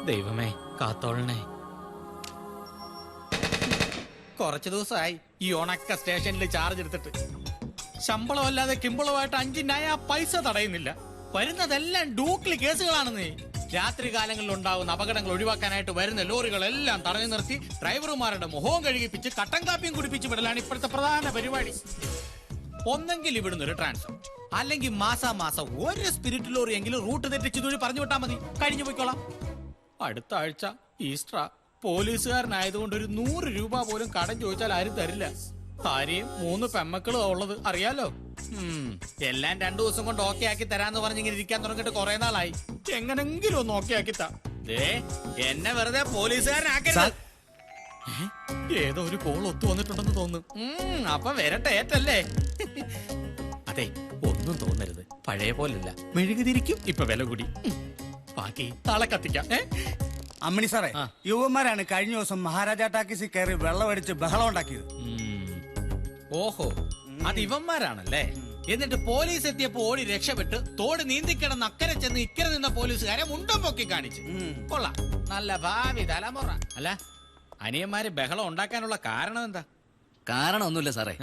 ദൈവമേ കാത്തോളണേ. കുറച്ചു ദിവസമായി ഈ ഉണക്ക സ്റ്റേഷനിൽ ചാർജ് എടുത്തിട്ട് ശമ്പളം അല്ലാതെ കിമ്പളമായിട്ട് 5 നയ പൈസ തടയുന്നില്ല. വരുന്നതെല്ലാം ഡൂപ്ലി കേസുകളാണെന്നേ. രാത്രി കാലങ്ങളിൽ ഉണ്ടാകുന്ന അപകടങ്ങൾ ഒഴിവാക്കാനായിട്ട് വരുന്ന ലോറികളെല്ലാം തടഞ്ഞു നിർത്തി ഡ്രൈവർമാരുടെ മുഖവും കഴുകിപ്പിച്ച് കട്ടൻ കാപ്പിയും കുടിപ്പിച്ച് വിടലാണ് ഇപ്പോഴത്തെ പ്രധാന പരിപാടി. ഒന്നെങ്കിൽ ഇവിടുന്ന് ഒരു ട്രാൻസ്ഫർ, അല്ലെങ്കിൽ മാസാമാസം ഒരു സ്പിരിറ്റ് ലോറി എങ്കിലും റൂട്ട് തെറ്റിച്ച് ഇതുവഴി പറഞ്ഞു വിട്ടാൽ മതി, കഴിഞ്ഞു പോയിക്കോളാം. അടുത്ത ആഴ്ച ഈസ്റ്റർ. പോലീസുകാരനായതുകൊണ്ട് ഒരു 100 രൂപ പോലും കടം ചോദിച്ചാൽ ആരും തരില്ല. ഭാര്യയും 3 പെമ്മക്കളും ഉള്ളത് അറിയാലോ. എല്ലാം 2 ദിവസം കൊണ്ട് ഓക്കെ ആക്കി തരാന്ന് പറഞ്ഞിങ്ങനെ ഇരിക്കാൻ തുടങ്ങിയിട്ട് കുറെ നാളായി. എങ്ങനെങ്കിലും ഒന്ന് ഓക്കെ ആക്കി താ. എന്നെ വെറുതെ പോലീസുകാരനാക്കരുത്. ഏതോ ഒരു കോൾ ഒത്തു വന്നിട്ടുണ്ടെന്ന് തോന്നുന്നു. അപ്പൊ വരട്ടെ ഏറ്റല്ലേ. അതെ, ഒന്നും തോന്നരുത്, പഴയ പോലല്ല, മെഴുകുതിരിക്കും ഇപ്പൊ വില കൂടി. ബാക്കി നാളെ കത്തിക്കാം. അമ്മണി സാറേ, യുവന്മാരാണ് കഴിഞ്ഞ ദിവസം മഹാരാജാ ടാക്കീസിൽ കയറി വെള്ളമടിച്ച് ബഹളം ഉണ്ടാക്കിയത്. ഓഹോ, അത് ഇവന്മാരാണല്ലേ. എന്നിട്ട് പോലീസ് എത്തിയപ്പോ ഓടി രക്ഷപ്പെട്ട് തോട് നീന്തിക്കിടന്ന് അക്കരെ ചെന്ന് ഇക്കരെ നിന്ന പോലീസുകാരെ മുണ്ടം പൊക്കി കാണിച്ചു. കൊള്ളാം, നല്ല ഭാവി തലമുറ. അല്ല, അനിയന്മാര് ബഹളം ഉണ്ടാക്കാനുള്ള കാരണം എന്താ? കാരണം ഒന്നുമില്ല സാറേ,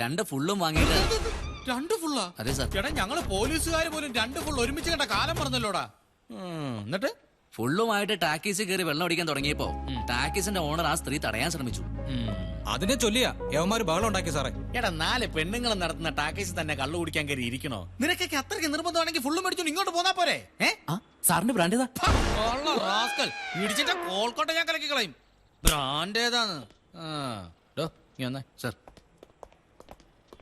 2 ഫുള്ളും വാങ്ങിയിട്ട്. 2 ഫുള്ളാ? അതെ സാർ. ചേട്ടാ, ഞങ്ങള് പോലീസുകാർ പോലും 2 ഫുൾ ഒരുമിച്ച് കണ്ട കാലം പറഞ്ഞല്ലോടാ. എന്നിട്ട് ഫുള്ളുമായിട്ട് ടാക്കീസിൽ കയറി വെള്ളം അടിക്കാൻ തുടങ്ങിയപ്പോ ടാക്കീസിന്റെ ഓണർ ആ സ്ത്രീ തടയാൻ ശ്രമിച്ചു. അതിനെ ചൊല്ലിയാ യവന്മാര് ബഹളം ഉണ്ടാക്കി സാറേ. എടാ, 4 പെണ്ണുങ്ങൾ നടത്തുന്ന ടാക്കീസിൽ തന്നെ കള്ളു കുടിക്കാൻ കയറി ഇരിക്കണോ? നിനക്കൊക്കെ അത്രയ്ക്ക് നിർബന്ധമാണെങ്കിൽ ഫുള്ളും മേടിച്ചു ഇങ്ങോട്ട് പോന്നാ പോരെ? സാറിന്റെ ബ്രാൻഡ് ഏതാ? ഇടിച്ചിട്ട് കോൾക്കോട്ടെ ഞാൻ കലക്കി കളയും. ബ്രാൻഡ് ഏതാന്ന്? സാർ,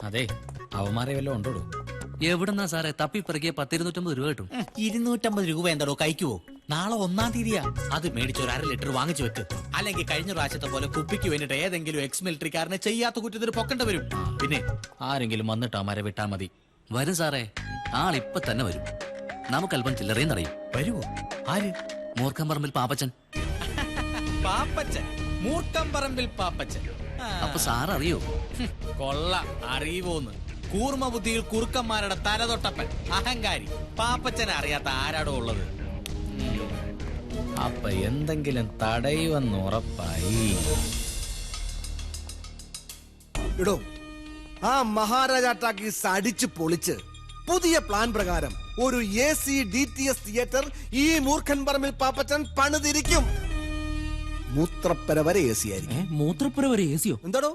അതെ, അവന്മാരെ വല്ലതും ഉണ്ടോ? എവിടെന്നാ സാറേ തപ്പിപ്പിറക്കിയ 10-250 രൂപ കിട്ടും. 250 രൂപ എന്താടോ കഴിക്കുവോ? നാളെ 1-ാം തീയതിയാ. അത് മേടിച്ച് ഒരു 1/2 ലിറ്റർ വാങ്ങിച്ചു വെക്ക്. അല്ലെങ്കിൽ കഴിഞ്ഞ പ്രാവശ്യത്തെ പോലെ കുപ്പിക്ക് വേണ്ടിട്ട് ഏതെങ്കിലും എക്സ് മിലിറ്ററിക്കാരനെ ചെയ്യാത്ത കുറ്റത്തിന് പൊക്കേണ്ടി വരും. പിന്നെ ആരെങ്കിലും വന്നിട്ട് അമാരെ വിട്ടാ മതി. വരും സാറേ, ആളിപ്പൊ തന്നെ വരും. നമുക്കല്പം ചില്ലറയും തടയും. വരുവോ? ആര്? മൂർഖംപറമ്പിൽ പാപ്പച്ചൻ. പാപ്പച്ചൻ? മൂർഖംപറമ്പിൽ പാപ്പച്ചൻ? അപ്പൊ സാർ അറിയോ? കൊള്ള, അറിയുവോന്ന്. കൂർമ്മ ബുദ്ധിയിൽ കുറുക്കന്മാരുടെ തലതൊട്ടപ്പൻ, അഹങ്കാരി. പാപ്പച്ചനെ അറിയാത്ത ആരാടോ ഉള്ളത്? അപ്പൊ എന്തെങ്കിലും തടയുമെന്ന് ഉറപ്പായി. ഇടോ, ആ മഹാരാജ ടാക്കീസ് അടിച്ച് പൊളിച്ച് പുതിയ പ്ലാൻ പ്രകാരം ഒരു AC DTS തിയേറ്റർ ഈ മൂർഖൻ പറമ്പിൽ പാപ്പച്ചൻ പണിതിരിക്കും. മൂത്രപ്പര വരെ AC ആയിരിക്കും. മൂത്രപ്പുര വരെ ACയോ? എന്താടോ,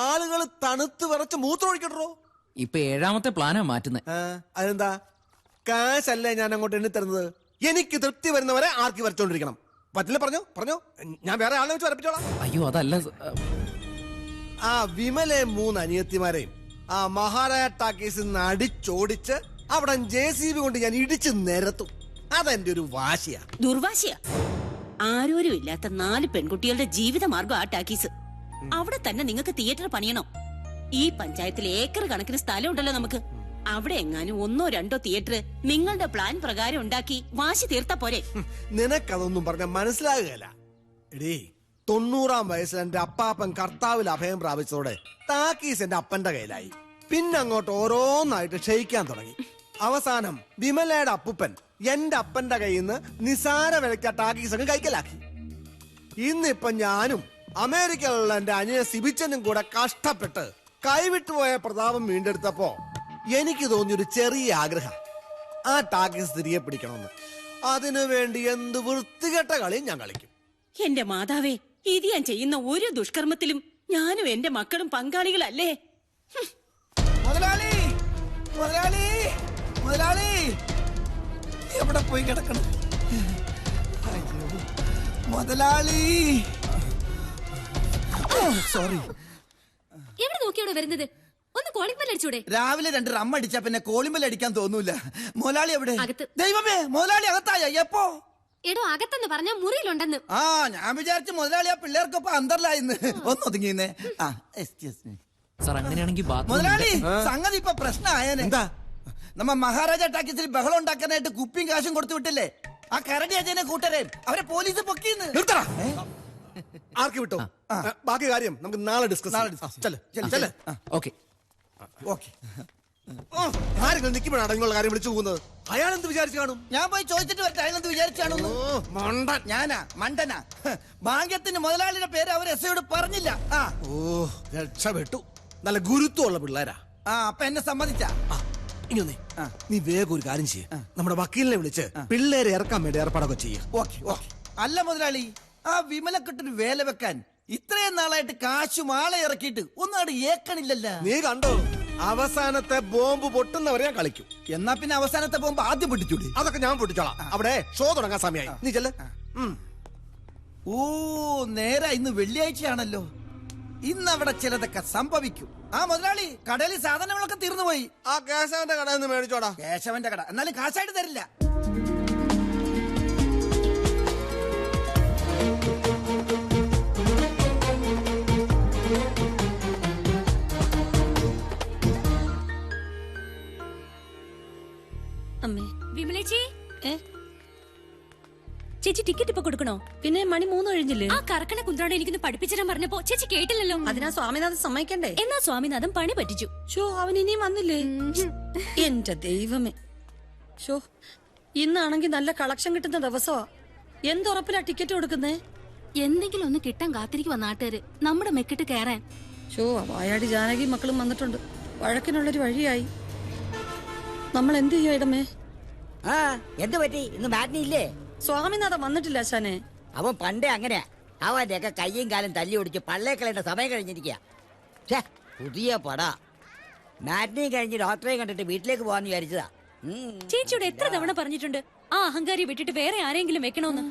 ആളുകൾ തണുത്ത് വിറച്ച് മൂത്രം ഒഴിക്കട്ടോ. ഇപ്പൊ 7ാമത്തെ പ്ലാനാ മാറ്റുന്നത്. അതെന്താ? കാശല്ലേ ഞാൻ അങ്ങോട്ട് എണ്ണി തരുന്നത്. എനിക്ക് തൃപ്തി വരുന്നവരെ ആർക്കി വരച്ചോണ്ടിരിക്കണം. പറ്റില്ല, പറഞ്ഞോ, ഞാൻ വേറെ ആളെ വെച്ച് വരപ്പിച്ചോളാം. അയ്യോ, അതല്ല. ആ വിമലെ 3 അനിയത്തിമാരെയും ആ മഹാരാജ ടാക്കീസിൽ നിന്ന് അടിച്ചോടിച്ച് അവിടെ JCB കൊണ്ട് ഞാൻ ഇടിച്ച് നിരത്തും. അതെന്റെ ഒരു വാശിയാ. ദുർവാശിയാ. ആരോരും ഇല്ലാത്ത 4 പെൺകുട്ടികളുടെ ജീവിതമാർഗം ആ ടാക്കീസ്. അവിടെ തന്നെ നിങ്ങൾക്ക് തിയേറ്റർ പണിയണം. ഈ പഞ്ചായത്തിൽ ഏക്കർ കണക്കിന് സ്ഥലം ഉണ്ടല്ലോ നമുക്ക്. അവിടെ എങ്ങാനും 1-2 തിയേറ്റർ നിങ്ങളുടെ പ്ലാൻ പ്രകാരം ഉണ്ടാക്കി വാശി തീർത്താ പോരെ? നിനക്കതൊന്നും പറഞ്ഞ മനസ്സിലാകുകയല്ല. എടീ, 90-ാം വയസ്സിൽ എന്റെ അപ്പാപ്പൻ കർത്താവിൽ അഭയം പ്രാപിച്ചതോടെ ടാക്കീസ് എന്റെ അപ്പന്റെ കയ്യിലായി. പിന്നെ അങ്ങോട്ട് ഓരോന്നായിട്ട് ക്ഷയിക്കാൻ തുടങ്ങി. അവസാനം വിമലയുടെ അപ്പൂപ്പൻ എന്റെ അപ്പന്റെ കയ്യിൽ നിന്ന് നിസാര വിലയ്ക്ക് ടാക്കീസ് അങ്ങ് കൈക്കലാക്കി. ഇന്നിപ്പൊ ഞാനും അമേരിക്കയിലുള്ള എന്റെ അനിയൻ സിബിച്ചനും കൂടെ കഷ്ടപ്പെട്ട് കൈവിട്ടുപോയ പ്രതാപം വീണ്ടെടുത്തപ്പോ എനിക്ക് തോന്നിയൊരു ചെറിയ ആഗ്രഹം, ആ ടാക്കീസ് തിരികെ പിടിക്കണമെന്ന്. അതിനു വേണ്ടി എന്ത് വൃത്തികെട്ട കളിയും ഞാൻ കളിക്കും. എന്റെ മാതാവേ, ഇത് ഞാൻ ചെയ്യുന്ന ഒരു ദുഷ്കർമ്മത്തിലും ഞാനും എന്റെ മക്കളും പങ്കാളികളല്ലേ? മുതലാളി, മുതലാളി, മുതലാളി, എവിടെ പോയി കിടക്കണം? മുതലാളി, സോറി. എവിടെ നോക്കിയോടെ വരുന്നത്? ഒന്ന് കോളിംഗ് ബെൽ അടിച്ചൂടെ? രാവിലെ 2 റം അടിച്ചാ പിന്നെ കോളിംഗ് ബെൽ അടിക്കാൻ തോന്നൂല. മുതലാളി എവിടെ? അകത്ത്. ദൈവമേ, മുതലാളി അകത്തായ? എപ്പോ? എടോ, അകത്തെന്ന് പറഞ്ഞ മുറിയിലുണ്ടെന്ന്. ആ, ഞാൻ വിചാരിച്ചു മുതലാളി ആ പിള്ളേർക്കൊപ്പം അന്തർലായിന്ന്. ഒന്ന് ഒതുങ്ങിന്നേ. സാർ, അങ്ങനെയാണെങ്കിൽ മുതലാളി, സംഗതി ഇപ്പൊ പ്രശ്നമായേനെ. എന്താ? നമ്മ മഹാരാജ ടാക്കീസിൽ ബഹളം ഉണ്ടാക്കാനായിട്ട് കുപ്പിയും കാശും കൊടുത്തു വിട്ടില്ലേ? ആ കരടി അജയനെ കൂട്ടരെ അവരെ പോലീസ് പൊക്കിന്ന്. ആർക്ക് വിട്ടോ? ബാക്കി കാര്യം നമുക്ക് നാളെ ഡിസ്കസ്. ഓക്കെ. ആരെങ്കിലും നിൽക്കുമ്പോഴാണ് നിങ്ങളുടെ കാര്യം വിളിച്ചു പോകുന്നത്. അയാൾ എന്ത് വിചാരിച്ചു കാണും? ഞാൻ പോയി ചോദിച്ചിട്ട് വരട്ടെ അയാളെന്ത് വിചാരിച്ചാണോ? മണ്ടൻ. ഞാനാ മണ്ടനാ? ഭാഗ്യത്തിന് മുതലാളിയുടെ പേര് അവർ എസ് ഐയോട് പറഞ്ഞില്ല. ആ ഓ രക്ഷപ്പെട്ടു. നല്ല ഗുരുത്വമുള്ള പിള്ളേരാ. ആ അപ്പൊ എന്നെ സമ്മതിച്ചാ? ആ, ഇനി ഒന്നേ നീ വേഗം ഒരു കാര്യം ചെയ്യ, നമ്മുടെ വക്കീലിനെ വിളിച്ച് പിള്ളേരെ ഇറക്കാൻ വേണ്ടി ഏർപ്പാടൊക്കെ ചെയ്യ. Okay okay. അല്ല മുതലാളി, ആ വിമലക്കെട്ടിന് വേല വെക്കാൻ ഇത്രയും നാളായിട്ട് കാശും ആളെ ഇറക്കിയിട്ട് ഒന്നാട് ഏക്കണില്ലല്ല. നീ കണ്ടോ, അവസാനത്തെ ബോംബ് പൊട്ടുന്നവരെ ഞാൻ കളിക്കും. എന്നാ പിന്നെ അവസാനത്തെ പോകുമ്പോ ആദ്യം പൊട്ടിച്ചൂടി. അതൊക്കെ ഞാൻ പൊട്ടിച്ചോളാം. അവിടെ ഷോ തുടങ്ങാൻ സമയമായി. നീ ചെല്ല്. ഓ നേരെ ഇന്ന് വെള്ളിയാഴ്ചയാണല്ലോ. ഇന്ന് അവിടെ ചിലതൊക്കെ സംഭവിക്കും. ആ മുതലാളി, കടയിൽ സാധനങ്ങളൊക്കെ തീർന്നുപോയി. ആ കേശവന്റെ കടയിൽ നിന്ന് മേടിച്ചോടാ. കേശവന്റെ കട എന്നാലും കാശായിട്ട് തരില്ല. അമ്മേ വിമലേച്ചി, ഏ ചേച്ചി ടിക്കറ്റ് ഇപ്പൊ കൊടുക്കണോ? പിന്നെ മണി 3 കഴിഞ്ഞില്ലേ? ആ കറക്കണ കുന്ത്രാണ്ട് എനിക്കൊന്ന് പഠിപ്പിച്ചിടാൻ പറഞ്ഞപ്പോ ചേച്ചി കേട്ടില്ലല്ലോ. അതിനാ സ്വാമിനാഥൻ സമ്മതിക്കണ്ടേ? എന്നാ സ്വാമിനാഥൻ പണി പറ്റിച്ചു. ഷോ അവൻ ഇനിയും വന്നില്ലേ? എന്റെ ദൈവമേ. ഷോ ഇന്നാണെങ്കി നല്ല കളക്ഷൻ കിട്ടുന്ന ദിവസമാ. എന്തുറപ്പിലാ ടിക്കറ്റ് കൊടുക്കുന്നേ? എന്തെങ്കിലും ഒന്ന് കിട്ടാൻ കാത്തിരിക്കുവാ നാട്ടുകാര് നമ്മുടെ മെക്കിട്ട് കയറാൻ. ഷോ വായാടി ജാനകി മക്കളും വന്നിട്ടുണ്ട്. വഴക്കിനുള്ളൊരു വഴിയായി. നമ്മൾ എന്ത് ചെയ്യും ഇടമേ? ആ എന്ത് പറ്റി? ഇന്ന് മാറ്റിനി ഇല്ലേ? സ്വാമിനാഥൻ വന്നിട്ടില്ല അച്ഛനെ. അവൻ പണ്ടേ അങ്ങനെയാ. അവന്റെ ഒക്കെ കയ്യും കാലും തല്ലി ഒടിച്ച് പള്ളേക്കളേണ്ട സമയം കഴിഞ്ഞിരിക്കുക. പുതിയ പടാ. മാറ്റിനി കഴിഞ്ഞ് ഡോക്ടറെ കണ്ടിട്ട് വീട്ടിലേക്ക് പോകാന്ന് വിചാരിച്ചതാ. ചേച്ചിയോട് എത്ര തവണ പറഞ്ഞിട്ടുണ്ട് ആ അഹങ്കാരി വിട്ടിട്ട് വേറെ ആരെങ്കിലും വെക്കണോന്ന്.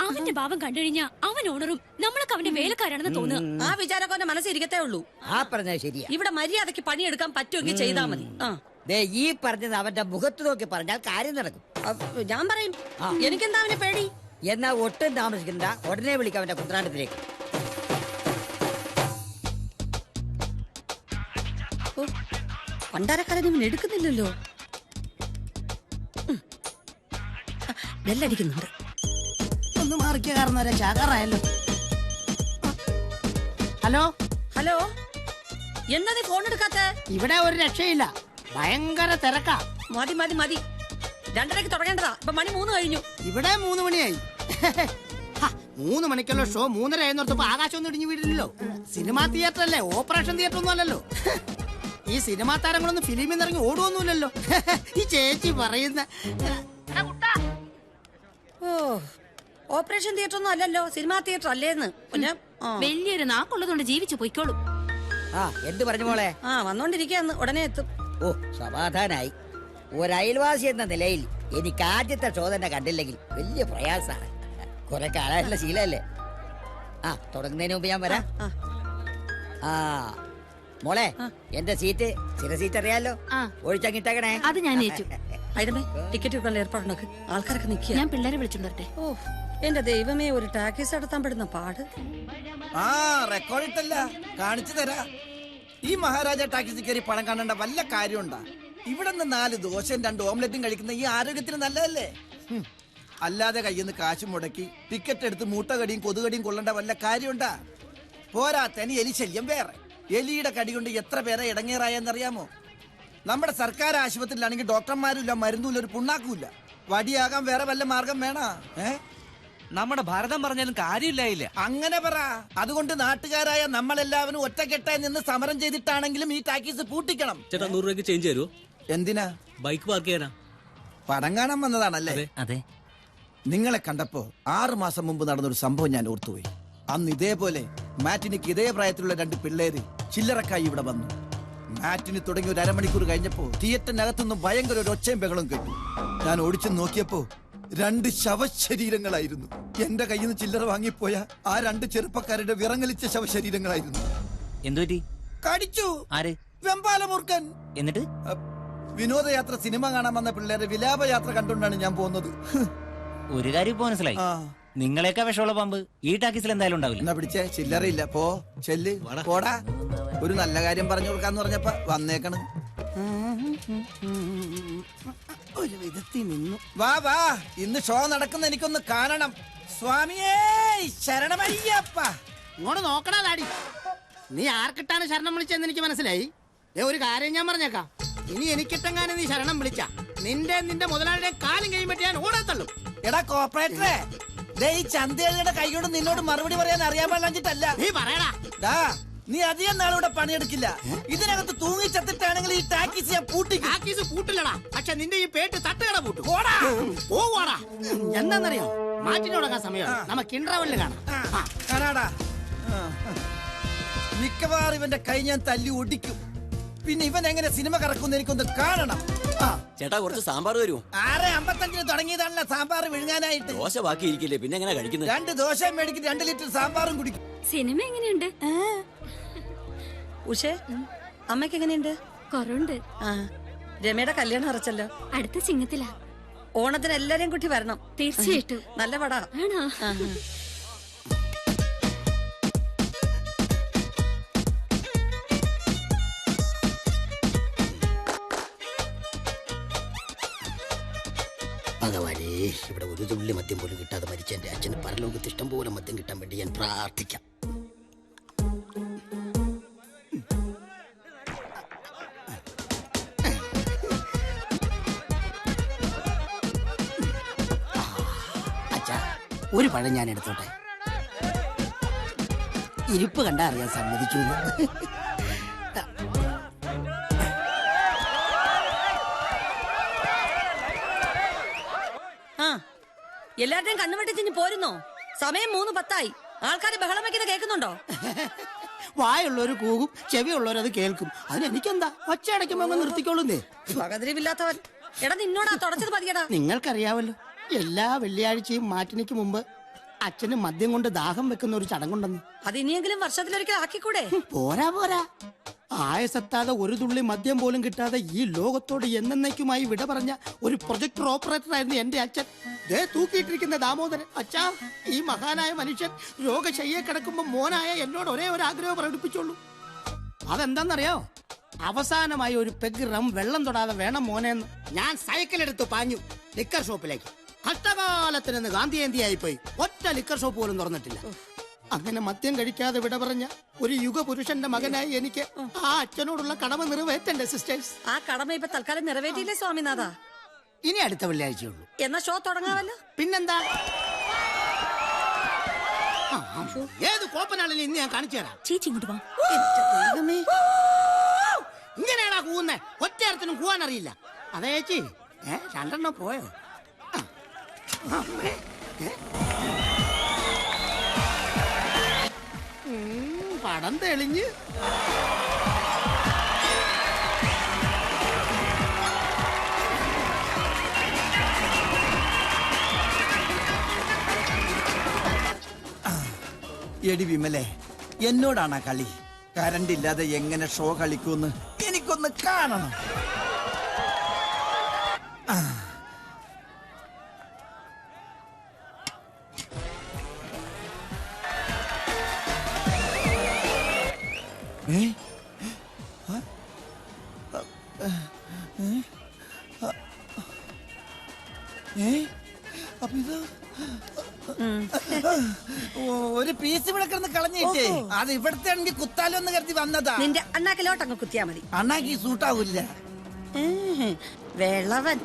അവന്റെ ഭാവം കണ്ടു കഴിഞ്ഞാ അവൻ ഓണറും നമ്മളൊക്കെ അവന്റെ വേലക്കാരാണെന്ന് തോന്നുക. ആ വിചാരമൊക്കെ അവന്റെ മനസ്സിരിക്കത്തേ ഉള്ളൂ. ആ പറഞ്ഞത് ശരിയാ. ഇവിടെ മര്യാദക്ക് പണിയെടുക്കാൻ പറ്റുമെങ്കിൽ ചെയ്താൽ മതി. ആ ഈ പറഞ്ഞത് അവന്റെ മുഖത്ത് നോക്കി പറഞ്ഞാൽ കാര്യം നടക്കും. ഞാൻ പറയും. എനിക്കെന്താ അവനെ പേടി? എന്നാ ഒട്ടും താമസിക്കണ്ട, ഉടനെ വിളിക്കാം അവന്റെ കുത്രാണ്ടത്തിലേക്ക്. പണ്ടാരക്കാരൻ ഇവൻ എടുക്കുന്നില്ലല്ലോ. ബെല്ലടിക്കുന്നുണ്ട്. ഒന്ന് മാറിക്കുക, കാരണം ചാകാറായല്ലോ. ഹലോ ഹലോ, എന്താ നീ ഫോൺ എടുക്കാത്ത? ഇവിടെ ഒരു രക്ഷയില്ല, ഭയങ്കര തിരക്കാ. മതി മതി മതി, 2:30 തുടങ്ങേണ്ടതാ. ഇപ്പൊ മണി 3 കഴിഞ്ഞു. ഇവിടെ 3 മണിയായി. 3 മണിക്കുള്ള ഷോ 3:30 ആയെന്നോർത്തപ്പോ ആകാശം ഒന്നും ഇടിഞ്ഞു വീടില്ലല്ലോ. സിനിമാ തിയേറ്റർ അല്ലേ, ഓപ്പറേഷൻ തിയേറ്റർ ഒന്നും അല്ലല്ലോ. ഈ സിനിമാ താരങ്ങളൊന്നും ഫിലിമിൽ നിന്ന് ഇറങ്ങി ഓടുവൊന്നുമില്ലല്ലോ. ഈ ചേച്ചി പറയുന്ന ഓ ഓപ്പറേഷൻ തിയേറ്റർ ഒന്നും അല്ലല്ലോ, സിനിമാ തിയേറ്റർ അല്ലേന്ന്. പിന്നെ വലിയൊരു നാക്കുള്ളതുകൊണ്ട് ജീവിച്ചു പൊയ്ക്കോളും. എന്ത് പറഞ്ഞു മോളെ? വന്നോണ്ടിരിക്കാന്ന്, ഉടനെ എത്തും. ഓ സമാധാനായി. ഒരയൽവാസി എന്ന നിലയിൽ എനിക്ക് ആദ്യത്തെ ഷോ തന്നെ കണ്ടില്ലെങ്കിൽ വലിയ പ്രയാസാണ്. കുറെ കാലമായിട്ടുള്ള ശീലല്ലേ. തുടങ്ങുന്നതിന് മുമ്പ് ഞാൻ വരാം. മോളെ, എന്റെ സീറ്റ് ചില സീറ്റ് അറിയാലോ, ഒഴിച്ചങ്ങിട്ടേക്കണേ. അത് ഞാൻ ഏറ്റു. അയിടമേ, ടിക്കറ്റ് വെക്കാനുള്ള ഏർപ്പാടുണ്ടാക്ക്. ആൾക്കാരൊക്കെ നിൽക്കുക. ഞാൻ പിള്ളേരെ വിളിച്ചോണ്ടേ. ഓ എന്റെ ദൈവമേ, ഒരു ടാക്സി നടത്താൻ പെടുന്ന പാട്. റെക്കോർഡിട്ടല്ല, കാണിച്ചു തരാ. ഈ മഹാരാജ ടാക്സി കയറി പണം കാണേണ്ട വല്ല കാര്യമുണ്ടാ? ഇവിടെ നിന്ന് 4 ദോശയും 2 ഓംലെറ്റും കഴിക്കുന്ന ഈ ആരോഗ്യത്തിന് നല്ലതല്ലേ? അല്ലാതെ കയ്യിൽ നിന്ന് കാശ് മുടക്കി ടിക്കറ്റ് എടുത്ത് മൂട്ടകടിയും കൊതുകടിയും കൊള്ളേണ്ട വല്ല കാര്യമുണ്ടാ? പോരാത്തനി എലി ശല്യം വേറെ. എലിയുടെ കടി കൊണ്ട് എത്ര പേരെ ഇടങ്ങേറായെന്നറിയാമോ? നമ്മുടെ സർക്കാർ ആശുപത്രിയിലാണെങ്കിൽ ഡോക്ടർമാരുമില്ല, മരുന്നുമില്ല, ഒരു പുണ്ണാക്കുമില്ല. വടിയാകാൻ വേറെ വല്ല മാർഗം വേണ? നമ്മുടെ ഭാരതം പറഞ്ഞാലും കാര്യമില്ലായില്ല. അങ്ങനെ പറ. അതുകൊണ്ട് നാട്ടുകാരായ നമ്മളെല്ലാവരും ഒറ്റക്കെട്ടായി നിന്ന് സമരം ചെയ്തിട്ടാണെങ്കിലും ഈ ടാക്കീസ് പൂട്ടിക്കണം. ചേട്ടാ 100 രൂപയ്ക്ക് ചേഞ്ച് തരുമോ? എന്തിനാ? ബൈക്ക് പാർക്ക് ചെയ്യാനാ. പടം കാണാൻ വന്നതാണല്ലേ? അതെ. നിങ്ങളെ കണ്ടപ്പോ 6 മാസം മുമ്പ് നടന്നൊരു സംഭവം ഞാൻ ഓർത്തുപോയി. അന്ന് ഇതേപോലെ മാറ്റിനിക്ക് ഇതേ പ്രായത്തിലുള്ള 2 പിള്ളേര് ചില്ലറക്കായി ഇവിടെ വന്നു. മാറ്റിന് തുടങ്ങി ഒരു അരമണിക്കൂർ കഴിഞ്ഞപ്പോ തിയേറ്ററിനകത്തുനിന്ന് ഭയങ്കര ഒരു ഒച്ചയും ബഹളം കേട്ടു. ഞാൻ ഓടിച്ചു നോക്കിയപ്പോ 2 ശവശരീരങ്ങളായിരുന്നു. എന്റെ കയ്യിൽ നിന്ന് ചില്ലറ വാങ്ങിപ്പോയ ആ 2 ചെറുപ്പക്കാരുടെ വിറങ്ങലിച്ച ശവശരീരങ്ങളായിരുന്നു. എന്തുപറ്റി? കടിച്ചു. ആര്? വെമ്പാലമൂർഖൻ. എന്നിട്ട് വിനോദയാത്ര സിനിമ കാണാൻ വന്ന പിള്ളേരെ വിലാപയാത്ര കണ്ടുകൊണ്ടാണ് ഞാൻ പോകുന്നത്. ഒരു കാര്യം ഇപ്പൊ മനസ്സിലായി, നിങ്ങളെയൊക്കെ വിഷമുള്ള പമ്പ് ഈ ടാക്കീസിൽ എന്തായാലും ഉണ്ടാവില്ല. എന്നാ പിടിച്ചേ, ചില്ലറയില്ല. പോ ചെല്ല്, പോടാ. ഒരു നല്ല കാര്യം പറഞ്ഞു കൊടുക്കാന്ന് പറഞ്ഞപ്പ വന്നേക്കണം. ഒരു വിധത്തിൽ നിന്നു. വാ വാ, ഇന്ന് ഷോ നടക്കുന്ന എനിക്കൊന്ന് കാണണം. സ്വാമിയേ ശരണമയ്യപ്പ. ഇങ്ങോട്ട് നോക്കണ ഡാഡി, നീ ആർക്കിട്ടാണ് ശരണം വിളിച്ചെന്ന് എനിക്ക് മനസ്സിലായി. ഒരു കാര്യം ഞാൻ പറഞ്ഞേക്കാം, ഇനി എനിക്കിട്ടെങ്ങാനും നീ ശരണം വിളിച്ച നിന്റെ മുതലാളിയുടെ കാലും കഴിയുമ്പോ ഞാൻ ഓടത്തള്ളും. എടാ കോപ്പറേറ്ററെ, ദേ ഈ ചന്തയുടെ കൈകൊണ്ട് നിന്നോട് മറുപടി പറയാൻ അറിയാൻ പാടില്ല. നീ പറയടാ. നീ അധികം നാളിവിടെ പണിയെടുക്കില്ല. ഇതിനകത്ത് തൂങ്ങി ചത്തിട്ടാണെങ്കിൽ ഈ ടാക്കീസ് ഞാൻ പൂട്ടിക്കും. ടാക്കീസ് പൂട്ടില്ലടാ, പക്ഷെ നിന്റെ ഈ പേട്ട് തട്ടുകട പൂട്ടും. പോവാടാ. എന്താന്നറിയോ, മാറ്റിന് തുടങ്ങാൻ സമയം. നമുക്ക് ഇന്റർവെല്ലിൽ കാണാടാ. മിക്കവാറും ഇവന്റെ കൈ ഞാൻ തല്ലി ഒടിക്കും. പിന്നെ ഇവൻ എങ്ങനെ സിനിമ കറക്കുന്ന എനിക്കൊന്ന് കാണണം. ചേട്ടാ കുറച്ച് സാമ്പാർ തരുമോ? 6:55 തുടങ്ങിയതാണല്ലോ സാമ്പാർ വിഴുങ്ങാനായിട്ട്. ദോശ ബാക്കി ഇരിക്കില്ലേ, പിന്നെ എങ്ങനെ കഴിക്കുന്നത്? 2 ദോശയും മേടിക്കും, 2 ലിറ്റർ സാമ്പാറും കുടിക്കും. സിനിമ എങ്ങനെയുണ്ട്? ഉഷേ, അമ്മയ്ക്ക് എങ്ങനെയുണ്ട്? കുറവുണ്ട്. രമയുടെ കല്യാണം ഉറച്ചല്ലോ. അടുത്ത ചിങ്ങത്തിലാ. ഓണത്തിന് എല്ലാരെയും കൂട്ടി വരണം. തീർച്ചയായിട്ടും. നല്ല പടാ. ആണോ? ഭഗവാനേ, ഇവിടെ ഒരു തുള്ളി മദ്യം പോലും കിട്ടാതെ മരിച്ച എന്റെ അച്ഛന് പരലോകത്ത് ഇഷ്ടം പോലെ മദ്യം കിട്ടാൻ വേണ്ടി ഞാൻ പ്രാർത്ഥിക്കാം. അച്ഛാ, ഒരു പഴം ഞാൻ എടുത്തോട്ടെ. ഇരിപ്പ് കണ്ടാ അറിയാൻ സമ്മതിച്ചു. എല്ലാരുടെയും കണ്ണുവെട്ടിച്ചിഞ്ഞ് പോരുന്നോ? സമയം 3:10. ആൾക്കാര് ബഹളം വയ്ക്കുന്ന കേൾക്കുന്നുണ്ടോ? വായുള്ളവര് കൂകും, ചെവിയുള്ളവരത് കേൾക്കും. അതിനെനിക്കെന്താ, ഒച്ചയടയ്ക്കുമ്പോ അങ്ങ് നിർത്തിക്കോളുന്നേ. പകതിരിവില്ലാത്തവൻ. എടാ നിന്നോടാ തുടച്ചത് പതിയടാ. നിങ്ങൾക്കറിയാവല്ലോ, എല്ലാ വെള്ളിയാഴ്ചയും മാറ്റിനിക്ക് മുമ്പ് അച്ഛന് മദ്യം കൊണ്ട് ദാഹം വെക്കുന്ന ഒരു ചടങ്ങുണ്ടെന്ന്. അത് ഇനിയെങ്കിലും വർഷത്തിലൊരിക്കൽ ആക്കിക്കൂടെ? പോരാ. ആയസെത്താതെ ഒരു തുള്ളി മദ്യം പോലും കിട്ടാതെ ഈ ലോകത്തോട് എന്നേക്കുമായി വിട പറഞ്ഞ ഒരു പ്രൊജക്ടർ ഓപ്പറേറ്റർ ആയിരുന്നു എന്റെ അച്ഛൻ. ദേ തൂക്കിയിട്ടിരിക്കുന്ന ദാമോദരൻ. അച്ഛാ, ഈ മഹാനായ മനുഷ്യൻ രോഗശയ്യെ കിടക്കുമ്പോ മോനായ എന്നോട് ഒരേ ഒരു ആഗ്രഹം പ്രകടിപ്പിച്ചോളൂ. അതെന്താന്നറിയോ? അവസാനമായി ഒരു പെഗ് റം വെള്ളം തൊടാതെ വേണം മോനെന്ന്. ഞാൻ സൈക്കിൾ എടുത്ത് പാഞ്ഞു ലിക്കർ ഷോപ്പിലേക്ക്. കഷ്ടകാലത്തിന് നിന്ന് ഗാന്ധിജയന്തിയായി പോയി. ഒറ്റ ലിക്കർ ഷോപ്പ് പോലും തുറന്നിട്ടില്ല. അങ്ങനെ മദ്യം കഴിക്കാതെ വിട പറഞ്ഞ ഒരു യുഗപുരുഷന്റെ മകനായി എനിക്ക് ആ അച്ഛനോടുള്ള കടമ നിറവേറ്റണ്ടേ സിസ്റ്റേഴ്സ്? ആ കടമ ഇപ്പൊ തൽക്കാലം നിറവേറ്റിയില്ലേ സ്വാമിനാഥ? ഇനി അടുത്ത വെള്ളിയാഴ്ചയുള്ളൂ. എന്നാ ഷോ തുടങ്ങാമല്ലോ. പിന്നെന്താ, ഏത് കോപ്പനാണെങ്കിലും ഇന്ന് ഞാൻ കാണിച്ചു തരാം. ചേച്ചി ഇങ്ങോട്ട് വാ. ഇങ്ങനെയാണാ കൂവുന്നേ? ഒറ്റയരത്തിനും കൂവാൻ അറിയില്ല. അതേ ചേച്ചി, 2 പോയോ? പടം തെളിഞ്ഞ്. എടി വിമലേ, എന്നോടാണ് കളി. കറണ്ട് ഇല്ലാതെ എങ്ങനെ ഷോ കളിക്കൂന്ന് എനിക്കൊന്ന് കാണണം. ഒരു പീസ് ഇവിടെ കിടന്ന് കളഞ്ഞിട്ടേ അത് ഇവിടത്തെ ആണെങ്കിൽ കുത്താലോ എന്ന് കരുതി വന്നതാ. നിന്റെ അണ്ണാക്കിലോട്ടങ്ങ് കുത്തിയാ മതി. അണ്ണാക്കി സൂട്ടാവൂല്ല. വെള്ളവൻ